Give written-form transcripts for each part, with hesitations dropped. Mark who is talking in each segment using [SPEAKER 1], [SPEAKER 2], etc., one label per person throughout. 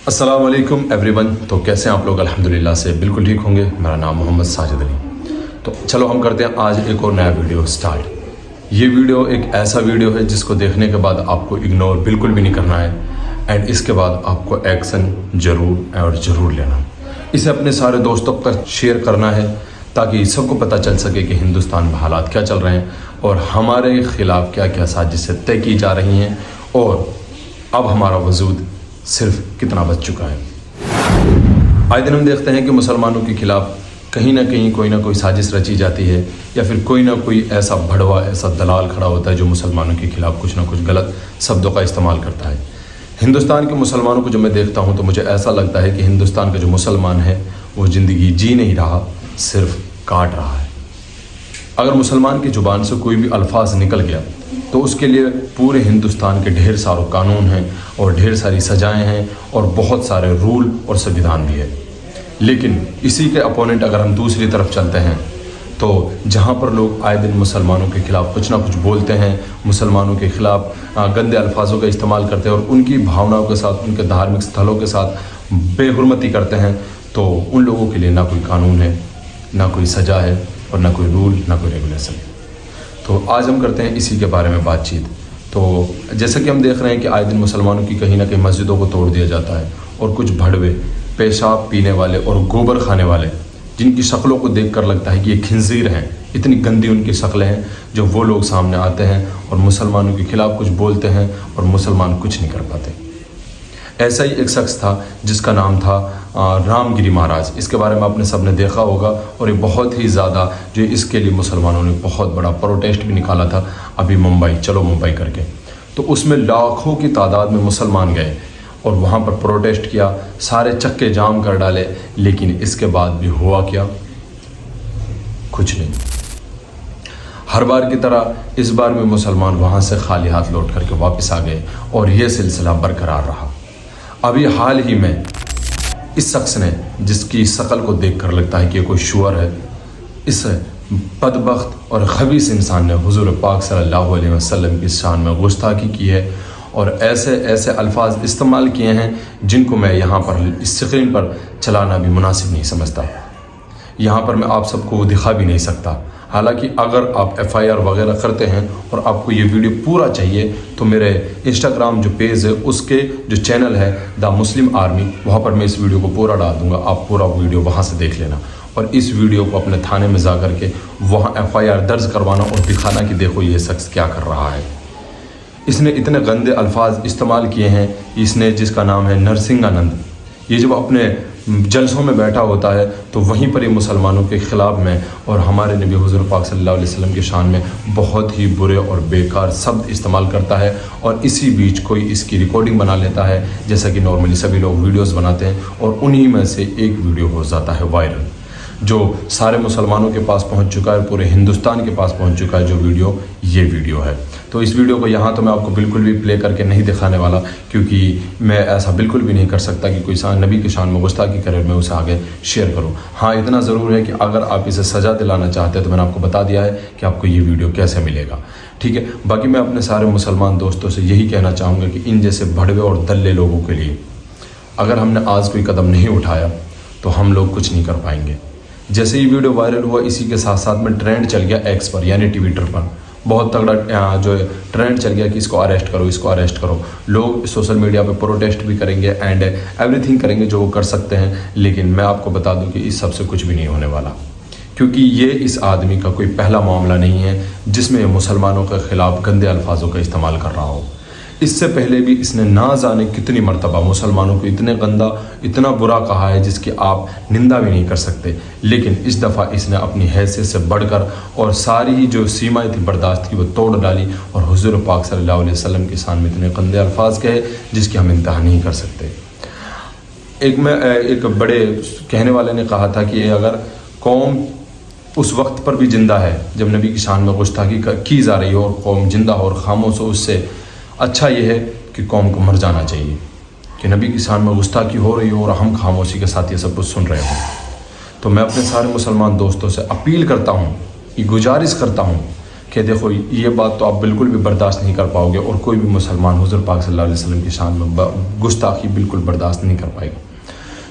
[SPEAKER 1] अस्सलाम वालेकुम एवरीवन। तो कैसे हैं आप लोग? अल्हम्दुलिल्लाह से बिल्कुल ठीक होंगे। मेरा नाम मोहम्मद साजिद अली। तो चलो हम करते हैं आज एक और नया वीडियो स्टार्ट। ये वीडियो एक ऐसा वीडियो है जिसको देखने के बाद आपको इग्नोर बिल्कुल भी नहीं करना है एंड इसके बाद आपको एक्शन ज़रूर लेना। इसे अपने सारे दोस्तों तक शेयर करना है ताकि सबको पता चल सके कि हिंदुस्तान में हालात क्या चल रहे हैं और हमारे ख़िलाफ़ क्या क्या साजिशें तय की जा रही हैं और अब हमारा वजूद सिर्फ कितना बच चुका है। आए दिन हम देखते हैं कि मुसलमानों के ख़िलाफ़ कहीं ना कहीं कोई ना कोई साजिश रची जाती है या फिर कोई ना कोई ऐसा भड़वा ऐसा दलाल खड़ा होता है जो मुसलमानों के ख़िलाफ़ कुछ ना कुछ गलत शब्दों का इस्तेमाल करता है। हिंदुस्तान के मुसलमानों को जब मैं देखता हूँ तो मुझे ऐसा लगता है कि हिंदुस्तान का जो मुसलमान है वो ज़िंदगी जी नहीं रहा, सिर्फ काट रहा है। अगर मुसलमान की ज़ुबान से कोई भी अल्फाज निकल गया तो उसके लिए पूरे हिंदुस्तान के ढेर सारे कानून हैं और ढेर सारी सजाएं हैं और बहुत सारे रूल और संविधान भी है। लेकिन इसी के अपोनेंट अगर हम दूसरी तरफ चलते हैं तो जहाँ पर लोग आए दिन मुसलमानों के ख़िलाफ़ कुछ ना कुछ बोलते हैं, मुसलमानों के ख़िलाफ़ गंदे अल्फाजों का इस्तेमाल करते हैं और उनकी भावनाओं के साथ, उनके धार्मिक स्थलों के साथ बेहुरमती करते हैं, तो उन लोगों के लिए ना कोई कानून है, ना कोई सज़ा है और ना कोई रूल, ना कोई रेगुलेशन है। तो आज हम करते हैं इसी के बारे में बातचीत। तो जैसा कि हम देख रहे हैं कि आए दिन मुसलमानों की कहीं ना कहीं मस्जिदों को तोड़ दिया जाता है और कुछ भड़वे पेशाब पीने वाले और गोबर खाने वाले जिनकी शक्लों को देखकर लगता है कि ये खिंजीर हैं, इतनी गंदी उनकी शक्लें हैं, जो वो लोग सामने आते हैं और मुसलमानों के ख़िलाफ़ कुछ बोलते हैं और मुसलमान कुछ नहीं कर पाते। ऐसा ही एक शख्स था जिसका नाम था रामगिरी महाराज। इसके बारे में आपने सबने देखा होगा और ये बहुत ही ज़्यादा जो इसके लिए मुसलमानों ने बहुत बड़ा प्रोटेस्ट भी निकाला था अभी मुंबई, चलो मुंबई करके। तो उसमें लाखों की तादाद में मुसलमान गए और वहाँ पर प्रोटेस्ट किया, सारे चक्के जाम कर डाले, लेकिन इसके बाद भी हुआ क्या? कुछ नहीं। हर बार की तरह इस बार भी मुसलमान वहाँ से खाली हाथ लौट करके वापस आ गए और ये सिलसिला बरकरार रहा। अभी हाल ही में इस शख्स ने, जिसकी शक्ल को देखकर लगता है कि ये कोई शुअर है, इस बदबख्त और खबीस इंसान ने हुजूर पाक सल्लल्लाहु अलैहि वसल्लम की शान में गुस्ताखी की है और ऐसे ऐसे अल्फाज इस्तेमाल किए हैं जिनको मैं यहाँ पर इस स्क्रीन पर चलाना भी मुनासिब नहीं समझता। यहाँ पर मैं आप सबको दिखा भी नहीं सकता। हालांकि अगर आप FIR वगैरह करते हैं और आपको ये वीडियो पूरा चाहिए तो मेरे इंस्टाग्राम जो पेज है उसके जो चैनल है द मुस्लिम आर्मी, वहाँ पर मैं इस वीडियो को पूरा डाल दूँगा। आप पूरा वीडियो वहाँ से देख लेना और इस वीडियो को अपने थाने में जा कर के वहाँ FIR दर्ज करवाना और दिखाना कि देखो ये शख्स क्या कर रहा है। इसने इतने गंदे अल्फाज इस्तेमाल किए हैं। इसने, जिसका नाम है नरसिंहानंद, ये जब अपने जलसों में बैठा होता है तो वहीं पर ये मुसलमानों के ख़िलाफ़ में और हमारे नबी हुज़ूर पाक सल्लल्लाहु अलैहि वसल्लम की शान में बहुत ही बुरे और बेकार शब्द इस्तेमाल करता है और इसी बीच कोई इसकी रिकॉर्डिंग बना लेता है, जैसा कि नॉर्मली सभी लोग वीडियोस बनाते हैं, और उन्हीं में से एक वीडियो हो जाता है वायरल, जो सारे मुसलमानों के पास पहुंच चुका है, पूरे हिंदुस्तान के पास पहुंच चुका है। जो वीडियो, ये वीडियो है। तो इस वीडियो को यहाँ तो मैं आपको बिल्कुल भी प्ले करके नहीं दिखाने वाला, क्योंकि मैं ऐसा बिल्कुल भी नहीं कर सकता कि कोई नबी की शान में गुस्ताखी करे मैं उसे आगे शेयर करूँ। हाँ, इतना ज़रूर है कि अगर आप इसे सज़ा दिलाना चाहते हैं तो मैंने आपको बता दिया है कि आपको ये वीडियो कैसे मिलेगा, ठीक है। बाकी मैं अपने सारे मुसलमान दोस्तों से यही कहना चाहूँगा कि इन जैसे भड़वे और दल्ले लोगों के लिए अगर हमने आज कोई कदम नहीं उठाया तो हम लोग कुछ नहीं कर पाएंगे। जैसे ही वीडियो वायरल हुआ, इसी के साथ साथ में ट्रेंड चल गया एक्स पर, यानी ट्विटर पर बहुत तगड़ा जो ट्रेंड चल गया कि इसको अरेस्ट करो, इसको अरेस्ट करो। लोग सोशल मीडिया पे प्रोटेस्ट भी करेंगे एंड एवरीथिंग करेंगे जो वो कर सकते हैं, लेकिन मैं आपको बता दूं कि इस सब से कुछ भी नहीं होने वाला, क्योंकि ये इस आदमी का कोई पहला मामला नहीं है जिसमें मुसलमानों के ख़िलाफ़ गंदे अल्फाजों का इस्तेमाल कर रहा हो। इससे पहले भी इसने ना जाने कितनी मर्तबा मुसलमानों को इतने गंदा, इतना बुरा कहा है जिसकी आप निंदा भी नहीं कर सकते, लेकिन इस दफ़ा इसने अपनी हैसियत से बढ़कर और सारी ही जो सीमाएं थी बर्दाश्त की वो तोड़ डाली और हुज़ूर पाक सल्लल्लाहु अलैहि वसल्लम की शान में इतने गंदे अल्फाज कहे जिसकी हम इंतहा नहीं कर सकते। एक बड़े कहने वाले ने कहा था कि अगर कौम उस वक्त पर भी ज़िंदा है जब नबी की शान में गुस्ताखी की जा रही हो और कौम ज़िंदा हो और खामोश हो, उससे अच्छा ये है कि कौम को मर जाना चाहिए कि नबी की शान में गुस्ताखी हो रही हो और हम खामोशी के साथ ये सब कुछ सुन रहे हों। तो मैं अपने सारे मुसलमान दोस्तों से अपील करता हूँ, गुजारिश करता हूँ کہ دیکھو یہ بات تو آپ بالکل بھی برداشت نہیں کر پاؤ گے اور کوئی بھی مسلمان حضور پاک صلی اللہ علیہ وسلم کی شان میں گستاخی بالکل برداشت نہیں کر پائے گا۔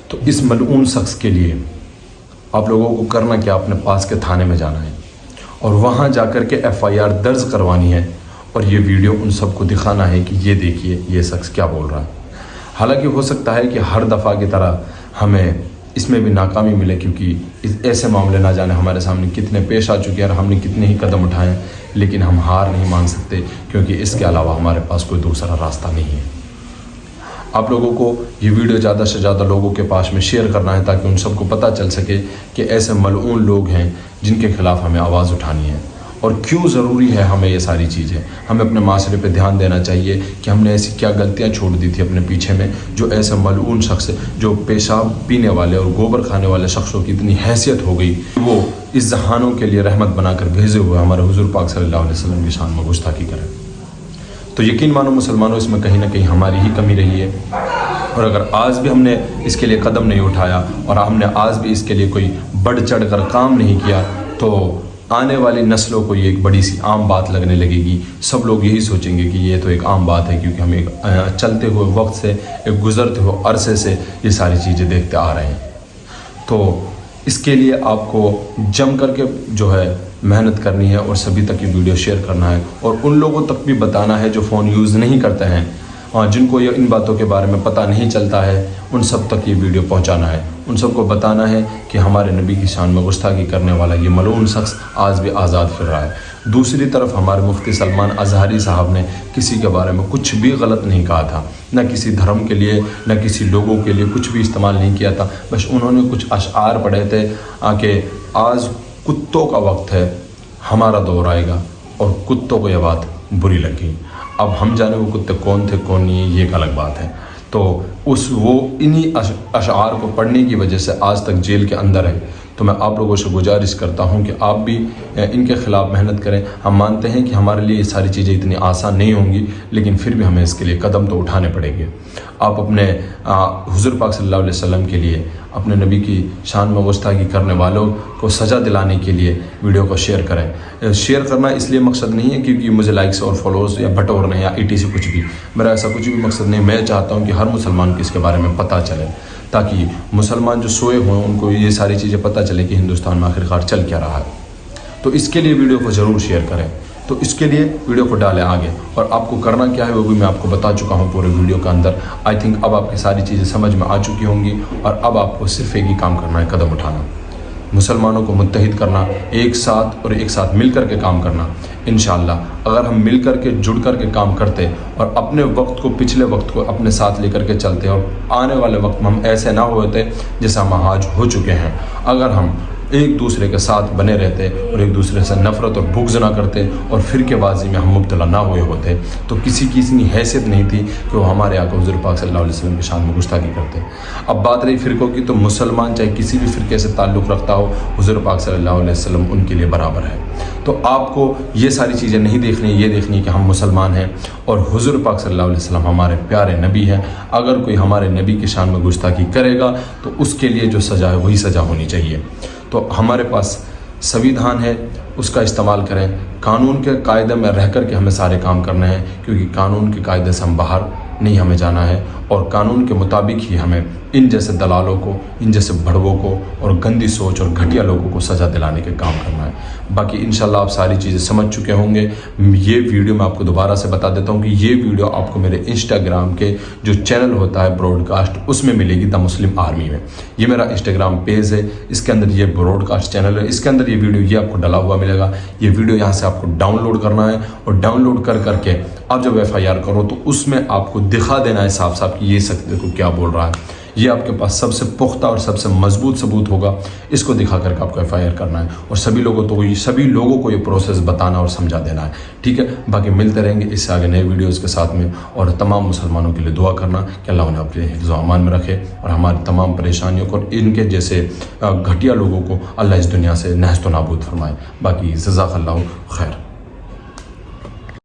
[SPEAKER 1] تو اس ملعون شخص کے لیے آپ لوگوں کو کرنا کیا، اپنے پاس کے تھانے میں جانا ہے اور وہاں جا کر کے FIR درج کروانی ہے اور یہ ویڈیو ان سب کو دکھانا ہے کہ یہ دیکھیے یہ شخص کیا بول رہا ہے۔ حالانکہ ہو سکتا ہے کہ ہر دفعہ کی طرح ہمیں اس میں بھی ناکامی ملے، کیونکہ ایسے معاملے نہ جانے ہمارے سامنے کتنے پیش آ چکے ہیں اور ہم نے کتنے ہی قدم اٹھائے ہیں، لیکن ہم ہار نہیں مان سکتے کیونکہ اس کے علاوہ ہمارے پاس کوئی دوسرا راستہ نہیں ہے۔ آپ لوگوں کو یہ ویڈیو زیادہ سے زیادہ لوگوں کے پاس میں شیئر کرنا ہے تاکہ ان سب کو پتہ چل سکے کہ ایسے ملعون لوگ ہیں جن کے خلاف ہمیں آواز اٹھانی ہے اور کیوں ضروری ہے ہمیں یہ ساری چیزیں۔ ہمیں اپنے معاشرے پہ دھیان دینا چاہیے کہ ہم نے ایسی کیا غلطیاں چھوڑ دی تھی اپنے پیچھے میں، جو ایسے ملعون شخص جو پیشاب پینے والے اور گوبر کھانے والے شخصوں کی اتنی حیثیت ہو گئی، وہ اس جہانوں کے لیے رحمت بنا کر بھیجے ہوئے ہمارے حضور پاک صلی اللہ علیہ وسلم کی شان میں گستاخی کریں۔ تو یقین مانو مسلمانوں، اس میں کہیں نہ کہیں ہماری ہی کمی رہی ہے، اور اگر آج بھی ہم نے اس کے لیے قدم نہیں اٹھایا اور ہم نے آج بھی اس کے لیے کوئی بڑھ چڑھ کر کام نہیں کیا، تو آنے والی نسلوں کو یہ ایک بڑی سی عام بات لگنے لگے گی۔ سب لوگ یہی سوچیں گے کہ یہ تو ایک عام بات ہے، کیونکہ ہم ایک چلتے ہوئے وقت سے، ایک گزرتے ہوئے عرصے سے یہ ساری چیزیں دیکھتے آ رہے ہیں۔ تو اس کے لیے آپ کو جم کر کے جو ہے محنت کرنی ہے اور سبھی تک یہ ویڈیو شیئر کرنا ہے اور ان لوگوں تک بھی بتانا ہے جو فون یوز نہیں کرتے ہیں، جن کو یہ ان باتوں کے بارے میں پتہ نہیں چلتا ہے، ان سب تک یہ ویڈیو پہنچانا ہے۔ ان سب کو بتانا ہے کہ ہمارے نبی کی شان میں گستاخی کرنے والا یہ ملعون شخص آج بھی آزاد پھر رہا ہے۔ دوسری طرف ہمارے مفتی سلمان اظہری صاحب نے کسی کے بارے میں کچھ بھی غلط نہیں کہا تھا، نہ کسی دھرم کے لیے نہ کسی لوگوں کے لیے کچھ بھی استعمال نہیں کیا تھا، بس انہوں نے کچھ اشعار پڑھے تھے کہ آج کتوں کا وقت ہے، ہمارا دور آئے گا، اور کتوں کو یہ بات بری لگی۔ اب ہم جانے وہ کتے کون تھے کون نہیں، یہ ایک الگ بات ہے۔ تو وہ انہی اشعار کو پڑھنے کی وجہ سے آج تک جیل کے اندر ہے۔ تو میں آپ لوگوں سے گزارش کرتا ہوں کہ آپ بھی ان کے خلاف محنت کریں۔ ہم مانتے ہیں کہ ہمارے لیے یہ ساری چیزیں اتنی آسان نہیں ہوں گی، لیکن پھر بھی ہمیں اس کے لیے قدم تو اٹھانے پڑیں گے۔ آپ اپنے حضور پاک صلی اللہ علیہ وسلم کے لیے، اپنے نبی کی شان میں گستاخی کرنے والوں کو سزا دلانے کے لیے ویڈیو کو شیئر کریں۔ شیئر کرنا اس لیے مقصد نہیں ہے کیونکہ مجھے لائکس اور فالوورز یا بٹورنے یا ETC کچھ بھی، میرا ایسا کچھ بھی مقصد نہیں۔ میں چاہتا ہوں کہ ہر مسلمان کو اس کے بارے میں پتہ چلے، تاکہ مسلمان جو سوئے ہوئے ان کو یہ ساری چیزیں پتہ چلے کہ ہندوستان میں آخرکار چل کیا رہا ہے۔ تو اس کے لیے ویڈیو کو ضرور شیئر کریں۔ تو اس کے لیے ویڈیو کو ڈالیں آگے، اور آپ کو کرنا کیا ہے وہ بھی میں آپ کو بتا چکا ہوں پورے ویڈیو کے اندر۔ آئی تھنک اب آپ کی ساری چیزیں سمجھ میں آ چکی ہوں گی، اور اب آپ کو صرف ایک ہی کام کرنا ہے، قدم اٹھانا، مسلمانوں کو متحد کرنا، ایک ساتھ مل کر کے کام کرنا۔ انشاءاللہ اگر ہم مل کر کے جڑ کر کے کام کرتے اور اپنے وقت کو، پچھلے وقت کو اپنے ساتھ لے کر کے چلتے، اور آنے والے وقت میں ہم ایسے نہ ہوتے جیسا ہم آج ہو چکے ہیں، اگر ہم ایک دوسرے کے ساتھ بنے رہتے اور ایک دوسرے سے نفرت اور بغض نہ کرتے اور فرقے بازی میں ہم مبتلا نہ ہوئے ہوتے، تو کسی کی اتنی حیثیت نہیں تھی کہ وہ ہمارے آقا حضور پاک صلی اللہ علیہ وسلم کی شان میں گستاخی کرتے۔ اب بات رہی فرقوں کی، تو مسلمان چاہے کسی بھی فرقے سے تعلق رکھتا ہو، حضور پاک صلی اللہ علیہ وسلم ان کے لیے برابر ہے۔ تو آپ کو یہ ساری چیزیں نہیں دیکھنی، یہ دیکھنی کہ ہم مسلمان ہیں اور حضور پاک صلی اللہ علیہ وسلم ہمارے پیارے نبی ہیں۔ اگر کوئی ہمارے نبی کی شان میں گستاخی کرے گا تو اس کے لیے جو سزا ہے وہی سزا ہونی چاہیے۔ تو ہمارے پاس سویدھان ہے، اس کا استعمال کریں۔ قانون کے قاعدے میں رہ کر کے ہمیں سارے کام کرنے ہیں، کیونکہ قانون کے قاعدے سے ہم باہر نہیں ہمیں جانا ہے، اور قانون کے مطابق ہی ہمیں ان جیسے دلالوں کو، ان جیسے بڑووں کو اور گندی سوچ اور گھٹیا لوگوں کو سزا دلانے کے کام کرنا ہے۔ باقی انشاءاللہ آپ ساری چیزیں سمجھ چکے ہوں گے۔ یہ ویڈیو میں آپ کو دوبارہ سے بتا دیتا ہوں کہ یہ ویڈیو آپ کو میرے انسٹاگرام کے جو چینل ہوتا ہے براڈ کاسٹ، اس میں ملے گی، دا مسلم آرمی میں۔ یہ میرا انسٹاگرام پیج ہے، اس کے اندر یہ براڈ کاسٹ چینل ہے، اس کے اندر یہ ویڈیو یہ آپ کو ڈلا ہوا ملے گا۔ یہ ویڈیو یہاں سے آپ کو ڈاؤن لوڈ کرنا ہے، اور ڈاؤن لوڈ کر کے آپ جب FIR کرو تو اس میں آپ کو دکھا دینا ہے صاف صاف کہ یہ سکتے کو کیا بول رہا ہے۔ یہ آپ کے پاس سب سے پختہ اور سب سے مضبوط ثبوت ہوگا، اس کو دکھا کر کے آپ کو FIR کرنا ہے، اور سبھی لوگوں کو یہ پروسیس بتانا اور سمجھا دینا ہے، ٹھیک ہے۔ باقی ملتے رہیں گے اس سے آگے نئے ویڈیوز کے ساتھ میں، اور تمام مسلمانوں کے لیے دعا کرنا کہ اللہ انہیں اپنے حفظ و امان میں رکھے، اور ہماری تمام پریشانیوں کو اور ان کے جیسے گھٹیا لوگوں کو اللہ اس دنیا سے نیست و نابود فرمائے۔ باقی جزاک اللہ خیر۔